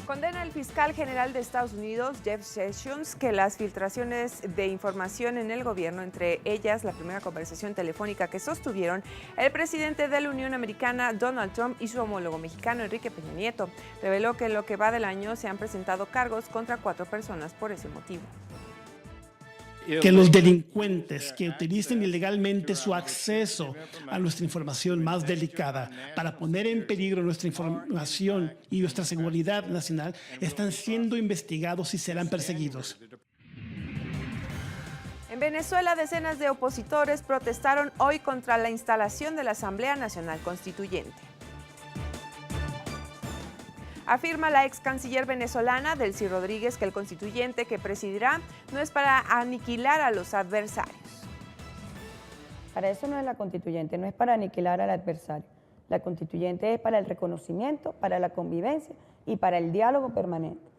Condena el fiscal general de Estados Unidos, Jeff Sessions, que las filtraciones de información en el gobierno, entre ellas la primera conversación telefónica que sostuvieron el presidente de la Unión Americana, Donald Trump, y su homólogo mexicano, Enrique Peña Nieto, reveló que en lo que va del año se han presentado cargos contra 4 personas por ese motivo. Que los delincuentes que utilicen ilegalmente su acceso a nuestra información más delicada para poner en peligro nuestra información y nuestra seguridad nacional están siendo investigados y serán perseguidos. En Venezuela, decenas de opositores protestaron hoy contra la instalación de la Asamblea Nacional Constituyente. Afirma la ex canciller venezolana Delcy Rodríguez que el constituyente que presidirá no es para aniquilar a los adversarios. Para eso no es la constituyente, no es para aniquilar al adversario. La constituyente es para el reconocimiento, para la convivencia y para el diálogo permanente.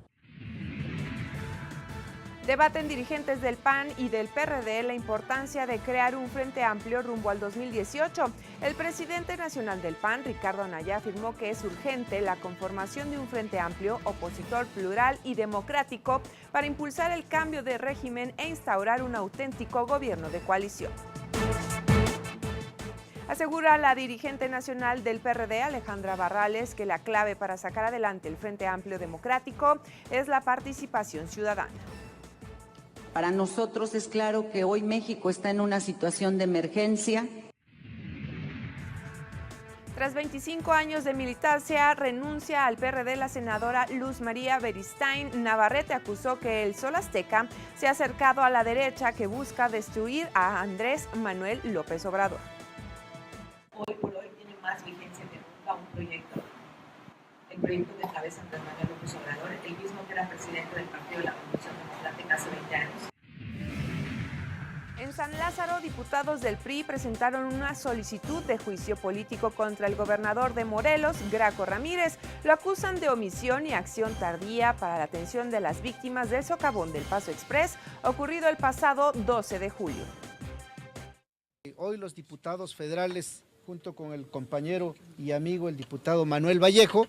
Debaten dirigentes del PAN y del PRD la importancia de crear un frente amplio rumbo al 2018. El presidente nacional del PAN, Ricardo Anaya, afirmó que es urgente la conformación de un frente amplio, opositor, plural y democrático para impulsar el cambio de régimen e instaurar un auténtico gobierno de coalición. Asegura la dirigente nacional del PRD, Alejandra Barrales, que la clave para sacar adelante el Frente Amplio Democrático es la participación ciudadana. Para nosotros es claro que hoy México está en una situación de emergencia. Tras 25 años de militancia, renuncia al PRD la senadora Luz María Beristain. Navarrete acusó que el Sol Azteca se ha acercado a la derecha que busca destruir a Andrés Manuel López Obrador. Hoy por hoy tiene más vigencia que nunca un proyecto. El proyecto que encabeza Andrés Manuel López Obrador, el mismo que era presidente del Partido de la Revolución Democrática hace 20 años. En San Lázaro, diputados del PRI presentaron una solicitud de juicio político contra el gobernador de Morelos, Graco Ramírez. Lo acusan de omisión y acción tardía para la atención de las víctimas del socavón del Paso Express, ocurrido el pasado 12 de julio. Hoy los diputados federales, junto con el compañero y amigo, el diputado Manuel Vallejo,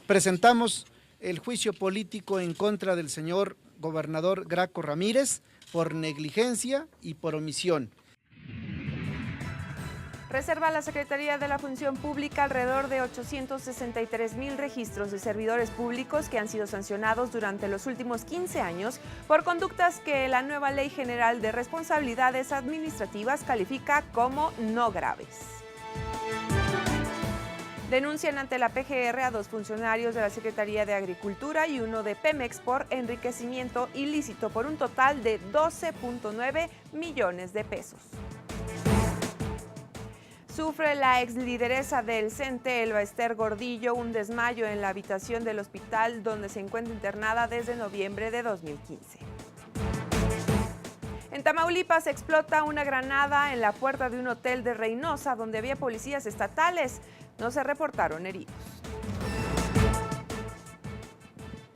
presentamos el juicio político en contra del señor gobernador Graco Ramírez por negligencia y por omisión. Reserva la Secretaría de la Función Pública alrededor de 863,000 registros de servidores públicos que han sido sancionados durante los últimos 15 años por conductas que la nueva Ley General de Responsabilidades Administrativas califica como no graves. Denuncian ante la PGR a 2 funcionarios de la Secretaría de Agricultura y uno de Pemex por enriquecimiento ilícito por un total de 12.9 millones de pesos. Sufre la exlideresa del CENTE, Elba Ester Gordillo, un desmayo en la habitación del hospital donde se encuentra internada desde noviembre de 2015. En Tamaulipas explota una granada en la puerta de un hotel de Reynosa donde había policías estatales. No se reportaron heridos.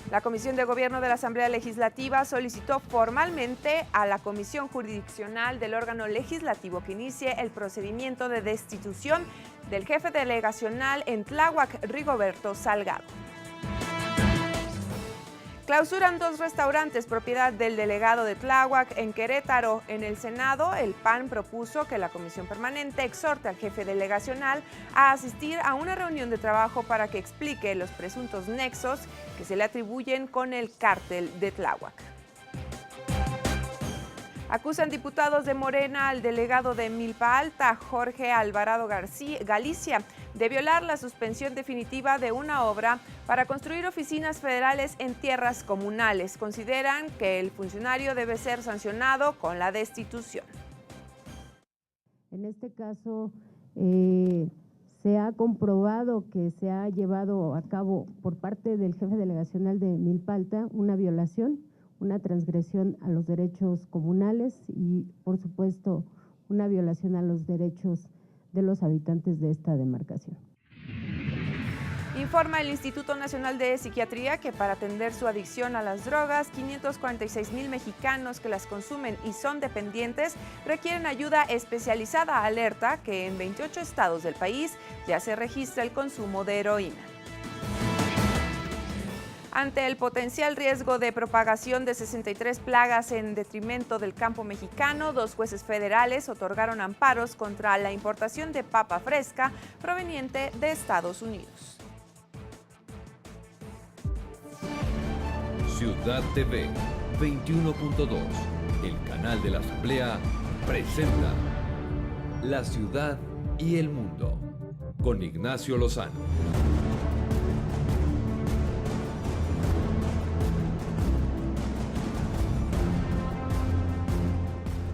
La Comisión de Gobierno de la Asamblea Legislativa solicitó formalmente a la Comisión Jurisdiccional del órgano legislativo que inicie el procedimiento de destitución del jefe delegacional en Tláhuac, Rigoberto Salgado. Clausuran 2 restaurantes propiedad del delegado de Tláhuac en Querétaro. En el Senado, el PAN propuso que la Comisión Permanente exhorte al jefe delegacional a asistir a una reunión de trabajo para que explique los presuntos nexos que se le atribuyen con el cártel de Tláhuac. Acusan diputados de Morena al delegado de Milpa Alta, Jorge Alvarado Galicia, de violar la suspensión definitiva de una obra para construir oficinas federales en tierras comunales. Consideran que el funcionario debe ser sancionado con la destitución. En este caso, se ha comprobado que se ha llevado a cabo por parte del jefe delegacional de Milpa Alta una violación, una transgresión a los derechos comunales y, por supuesto, una violación a los derechos de los habitantes de esta demarcación. Informa el Instituto Nacional de Psiquiatría que para atender su adicción a las drogas, 546,000 mexicanos que las consumen y son dependientes requieren ayuda especializada. Alerta que en 28 estados del país ya se registra el consumo de heroína. Ante el potencial riesgo de propagación de 63 plagas en detrimento del campo mexicano, 2 jueces federales otorgaron amparos contra la importación de papa fresca proveniente de Estados Unidos. Ciudad TV 21.2, el canal de la Asamblea, presenta La Ciudad y el Mundo, con Ignacio Lozano.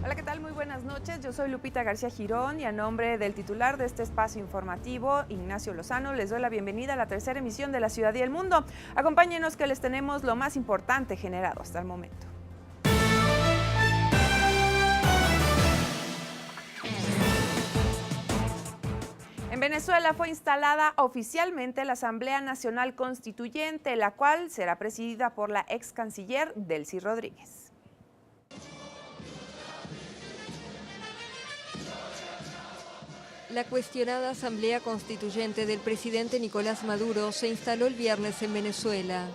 Hola, ¿qué tal? Muy buenas noches. Yo soy Lupita García Girón y a nombre del titular de este espacio informativo, Ignacio Lozano, les doy la bienvenida a la tercera emisión de La Ciudad y el Mundo. Acompáñenos que les tenemos lo más importante generado hasta el momento. En Venezuela fue instalada oficialmente la Asamblea Nacional Constituyente, la cual será presidida por la ex canciller Delcy Rodríguez. La cuestionada Asamblea Constituyente del presidente Nicolás Maduro se instaló el viernes en Venezuela.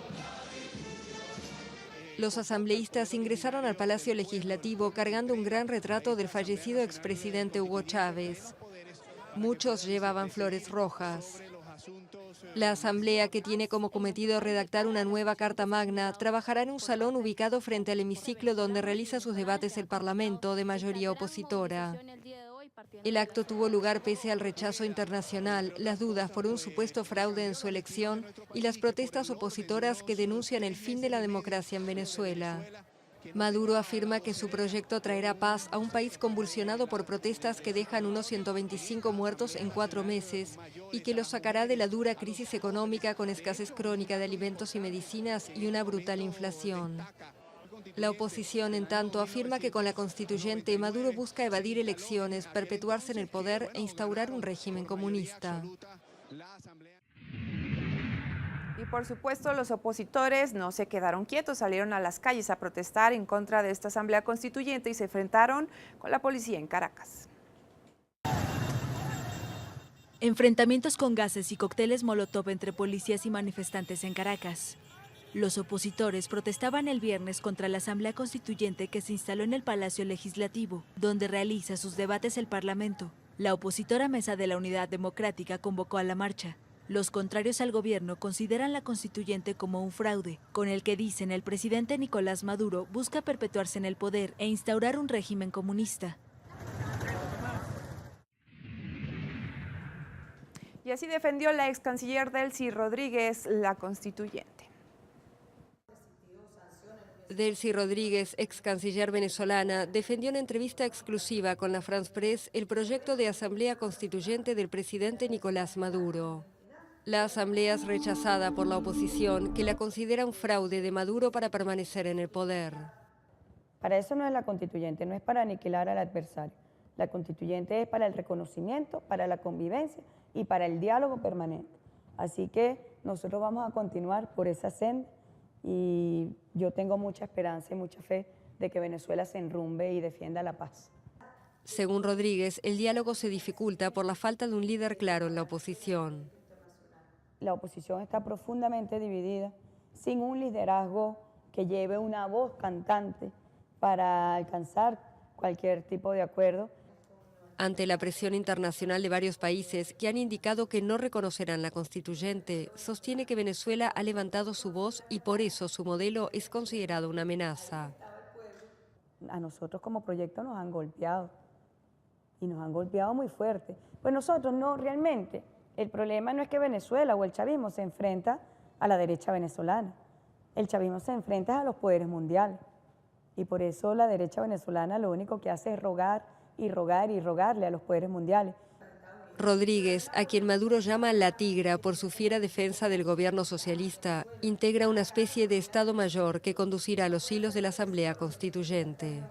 Los asambleístas ingresaron al Palacio Legislativo cargando un gran retrato del fallecido expresidente Hugo Chávez. Muchos llevaban flores rojas. La Asamblea, que tiene como cometido redactar una nueva Carta Magna, trabajará en un salón ubicado frente al hemiciclo donde realiza sus debates el Parlamento, de mayoría opositora. El acto tuvo lugar pese al rechazo internacional, las dudas por un supuesto fraude en su elección y las protestas opositoras que denuncian el fin de la democracia en Venezuela. Maduro afirma que su proyecto traerá paz a un país convulsionado por protestas que dejan unos 125 muertos en 4 meses y que lo sacará de la dura crisis económica con escasez crónica de alimentos y medicinas y una brutal inflación. La oposición, en tanto, afirma que con la constituyente Maduro busca evadir elecciones, perpetuarse en el poder e instaurar un régimen comunista. Y por supuesto, los opositores no se quedaron quietos, salieron a las calles a protestar en contra de esta Asamblea Constituyente y se enfrentaron con la policía en Caracas. Enfrentamientos con gases y cócteles molotov entre policías y manifestantes en Caracas. Los opositores protestaban el viernes contra la Asamblea Constituyente que se instaló en el Palacio Legislativo, donde realiza sus debates el Parlamento. La opositora Mesa de la Unidad Democrática convocó a la marcha. Los contrarios al gobierno consideran la Constituyente como un fraude, con el que dicen el presidente Nicolás Maduro busca perpetuarse en el poder e instaurar un régimen comunista. Y así defendió la ex canciller Delcy Rodríguez la Constituyente. Delcy Rodríguez, ex canciller venezolana, defendió en entrevista exclusiva con la France Press el proyecto de Asamblea Constituyente del presidente Nicolás Maduro. La asamblea es rechazada por la oposición, que la considera un fraude de Maduro para permanecer en el poder. Para eso no es la constituyente, no es para aniquilar al adversario. La constituyente es para el reconocimiento, para la convivencia y para el diálogo permanente. Así que nosotros vamos a continuar por esa senda y yo tengo mucha esperanza y mucha fe de que Venezuela se enrumbe y defienda la paz. Según Rodríguez, el diálogo se dificulta por la falta de un líder claro en la oposición. La oposición está profundamente dividida, sin un liderazgo que lleve una voz cantante para alcanzar cualquier tipo de acuerdo. Ante la presión internacional de varios países que han indicado que no reconocerán la constituyente, sostiene que Venezuela ha levantado su voz y por eso su modelo es considerado una amenaza. A nosotros como proyecto nos han golpeado y nos han golpeado muy fuerte. Pues nosotros no realmente. El problema no es que Venezuela o el chavismo se enfrenta a la derecha venezolana. El chavismo se enfrenta a los poderes mundiales. Y por eso la derecha venezolana lo único que hace es rogar y rogar y rogarle a los poderes mundiales. Rodríguez, a quien Maduro llama la tigra por su fiera defensa del gobierno socialista, integra una especie de Estado Mayor que conducirá los hilos de la Asamblea Constituyente.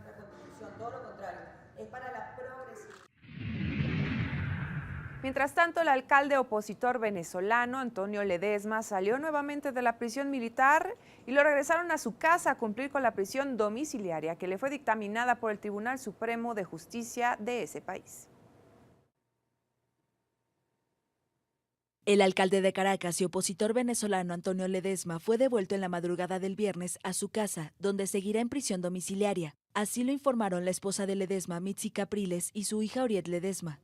Mientras tanto, el alcalde opositor venezolano, Antonio Ledesma, salió nuevamente de la prisión militar y lo regresaron a su casa a cumplir con la prisión domiciliaria que le fue dictaminada por el Tribunal Supremo de Justicia de ese país. El alcalde de Caracas y opositor venezolano Antonio Ledesma fue devuelto en la madrugada del viernes a su casa, donde seguirá en prisión domiciliaria. Así lo informaron la esposa de Ledesma, Mitzi Capriles, y su hija Oriet Ledesma.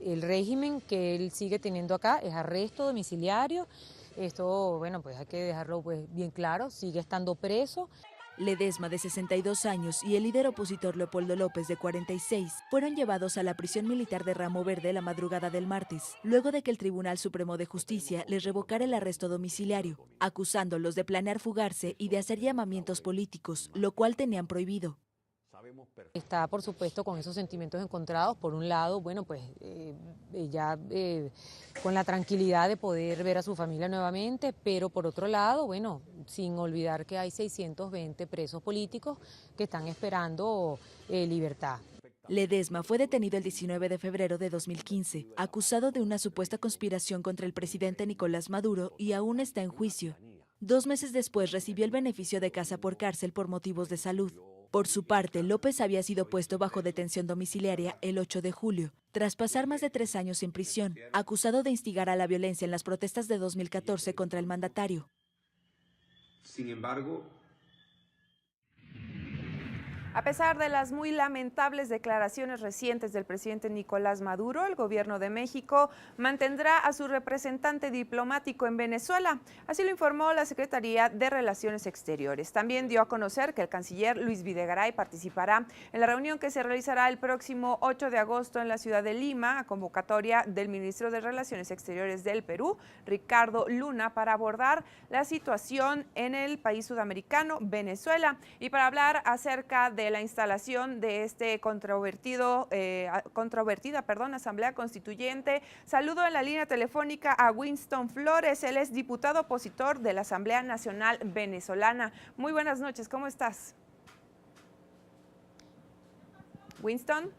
El régimen que él sigue teniendo acá es arresto domiciliario. Esto, bueno, pues hay que dejarlo pues bien claro, sigue estando preso. Ledesma, de 62 años, y el líder opositor Leopoldo López, de 46, fueron llevados a la prisión militar de Ramo Verde la madrugada del martes, luego de que el Tribunal Supremo de Justicia les revocara el arresto domiciliario, acusándolos de planear fugarse y de hacer llamamientos políticos, lo cual tenían prohibido. Está, por supuesto, con esos sentimientos encontrados. Por un lado, bueno, pues ya con la tranquilidad de poder ver a su familia nuevamente, pero por otro lado, bueno, sin olvidar que hay 620 presos políticos que están esperando libertad. Ledesma fue detenido el 19 de febrero de 2015, acusado de una supuesta conspiración contra el presidente Nicolás Maduro y aún está en juicio. 2 meses después recibió el beneficio de casa por cárcel por motivos de salud. Por su parte, López había sido puesto bajo detención domiciliaria el 8 de julio, tras pasar más de 3 años en prisión, acusado de instigar a la violencia en las protestas de 2014 contra el mandatario. Sin embargo, a pesar de las muy lamentables declaraciones recientes del presidente Nicolás Maduro, el gobierno de México mantendrá a su representante diplomático en Venezuela. Así lo informó la Secretaría de Relaciones Exteriores. También dio a conocer que el canciller Luis Videgaray participará en la reunión que se realizará el próximo 8 de agosto en la ciudad de Lima, a convocatoria del ministro de Relaciones Exteriores del Perú, Ricardo Luna, para abordar la situación en el país sudamericano, Venezuela, y para hablar acerca de la instalación de este controvertida Asamblea Constituyente. Saludo en la línea telefónica a Winston Flores, él es diputado opositor de la Asamblea Nacional Venezolana. Muy buenas noches, ¿cómo estás? Winston.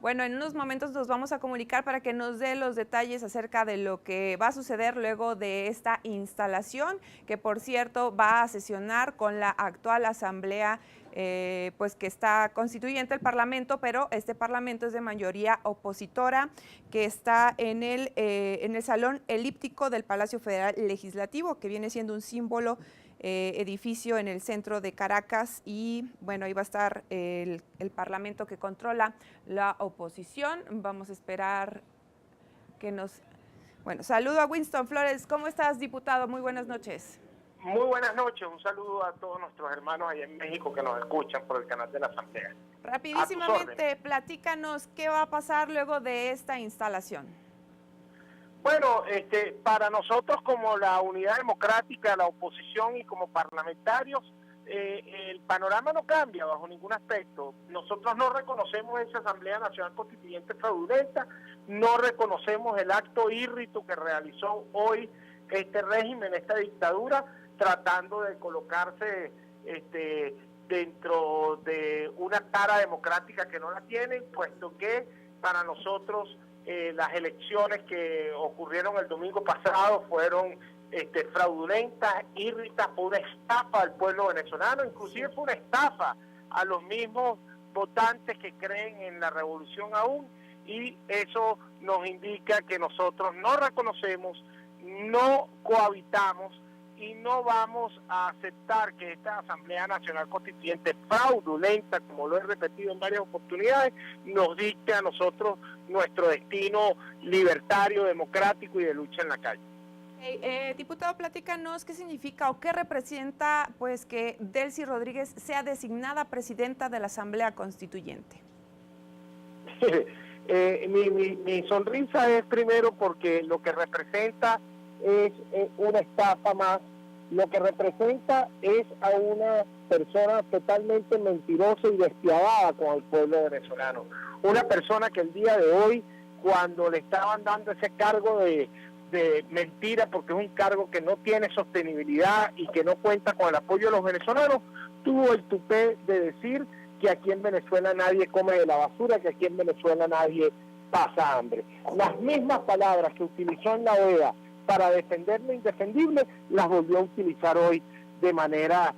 Bueno, en unos momentos nos vamos a comunicar para que nos dé los detalles acerca de lo que va a suceder luego de esta instalación, que por cierto va a sesionar con la actual asamblea pues que está constituyente el Parlamento, pero este Parlamento es de mayoría opositora, que está en el Salón Elíptico del Palacio Federal Legislativo, que viene siendo un símbolo edificio en el centro de Caracas, y bueno, ahí va a estar el Parlamento que controla la oposición. Vamos a esperar que nos... Bueno, saludo a Winston Flores. ¿Cómo estás, diputado? Muy buenas noches. Muy buenas noches, un saludo a todos nuestros hermanos allá en México que nos escuchan por el canal de la Asamblea. Rapidísimamente, platícanos qué va a pasar luego de esta instalación. Bueno, para nosotros como la Unidad Democrática, la oposición y como parlamentarios, el panorama no cambia bajo ningún aspecto. Nosotros no reconocemos esa Asamblea Nacional Constituyente fraudulenta, no reconocemos el acto írrito que realizó hoy este régimen, esta dictadura, tratando de colocarse dentro de una tara democrática que no la tienen, puesto que para nosotros las elecciones que ocurrieron el domingo pasado fueron fraudulentas, írritas, fue una estafa al pueblo venezolano, inclusive fue una estafa a los mismos votantes que creen en la revolución aún, y eso nos indica que nosotros no reconocemos, no cohabitamos y no vamos a aceptar que esta Asamblea Nacional Constituyente fraudulenta, como lo he repetido en varias oportunidades, nos dicte a nosotros nuestro destino libertario, democrático y de lucha en la calle. Diputado, platícanos qué significa o qué representa pues que Delcy Rodríguez sea designada presidenta de la Asamblea Constituyente. Mi sonrisa es primero porque lo que representa es una estafa más, lo que representa es a una persona totalmente mentirosa y despiadada con el pueblo venezolano. Una persona que el día de hoy, cuando le estaban dando ese cargo de mentira, porque es un cargo que no tiene sostenibilidad y que no cuenta con el apoyo de los venezolanos, tuvo el tupé de decir que aquí en Venezuela nadie come de la basura, que aquí en Venezuela nadie pasa hambre. Las mismas palabras que utilizó en la OEA para defender lo indefendible, las volvió a utilizar hoy de manera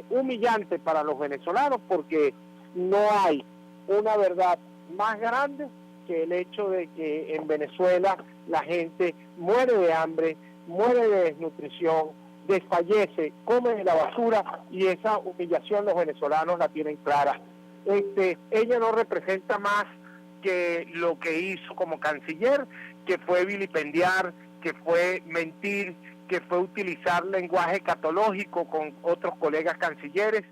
humillante para los venezolanos, porque no hay una verdad más grande que el hecho de que en Venezuela la gente muere de hambre, muere de desnutrición, desfallece, come de la basura, y esa humillación los venezolanos la tienen clara. Ella no representa más que lo que hizo como canciller, que fue vilipendiar, que fue mentir, que fue utilizar lenguaje catológico con otros colegas cancilleres,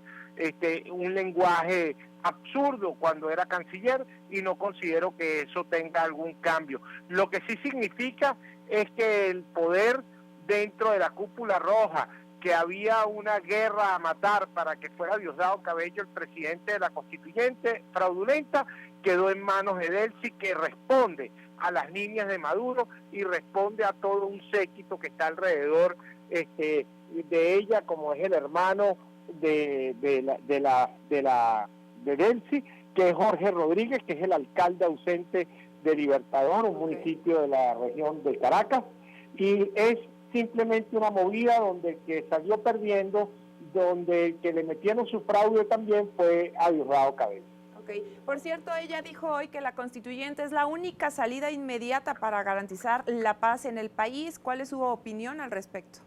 un lenguaje absurdo cuando era canciller, y no considero que eso tenga algún cambio. Lo que sí significa es que el poder dentro de la cúpula roja, que había una guerra a matar para que fuera Diosdado Cabello el presidente de la constituyente fraudulenta, quedó en manos de Delcy, que responde a las líneas de Maduro y responde a todo un séquito que está alrededor de ella, como es el hermano de Delcy, que es Jorge Rodríguez, que es el alcalde ausente de Libertador, un municipio de la región de Caracas, y es simplemente una movida donde el que salió perdiendo, donde el que le metieron su fraude también fue a Diosdado Cabello. Okay. Por cierto, ella dijo hoy que la constituyente es la única salida inmediata para garantizar la paz en el país. ¿Cuál es su opinión al respecto?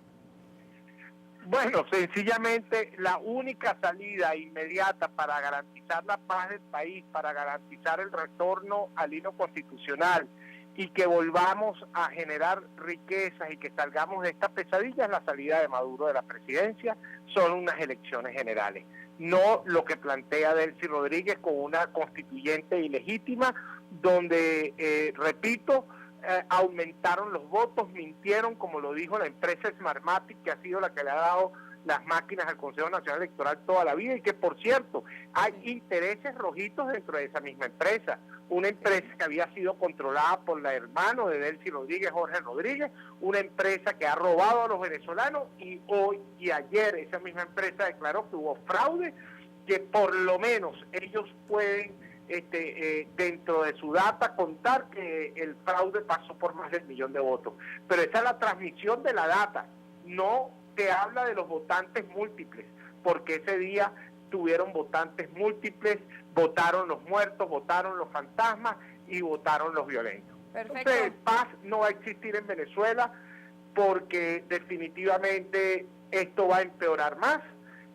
Bueno, sencillamente la única salida inmediata para garantizar la paz del país, para garantizar el retorno al hilo constitucional y que volvamos a generar riquezas y que salgamos de esta pesadilla, es la salida de Maduro de la presidencia, son unas elecciones generales. No lo que plantea Delcy Rodríguez con una constituyente ilegítima, donde, repito, aumentaron los votos, mintieron, como lo dijo la empresa Smartmatic, que ha sido la que le ha dado las máquinas al Consejo Nacional Electoral toda la vida, y que, por cierto, hay intereses rojitos dentro de esa misma empresa, una empresa que había sido controlada por la hermano de Delcy Rodríguez, Jorge Rodríguez, una empresa que ha robado a los venezolanos, y hoy y ayer esa misma empresa declaró que hubo fraude, que por lo menos ellos pueden dentro de su data contar que el fraude pasó por más del 1 millón de votos. Pero esa es la transmisión de la data, no te habla de los votantes múltiples, porque ese día tuvieron votantes múltiples, votaron los muertos, votaron los fantasmas y votaron los violentos. Perfecto. Entonces, paz no va a existir en Venezuela, porque definitivamente esto va a empeorar más,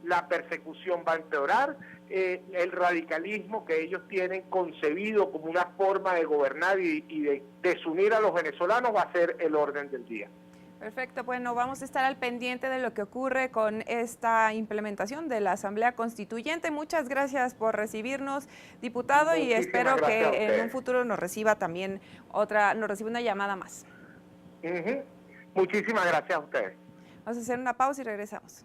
la persecución va a empeorar, el radicalismo que ellos tienen concebido como una forma de gobernar y de desunir a los venezolanos va a ser el orden del día. Perfecto, bueno, vamos a estar al pendiente de lo que ocurre con esta implementación de la Asamblea Constituyente. Muchas gracias por recibirnos, diputado, y espero que en un futuro nos reciba también una llamada más. Muchísimas gracias a ustedes. Vamos a hacer una pausa y regresamos.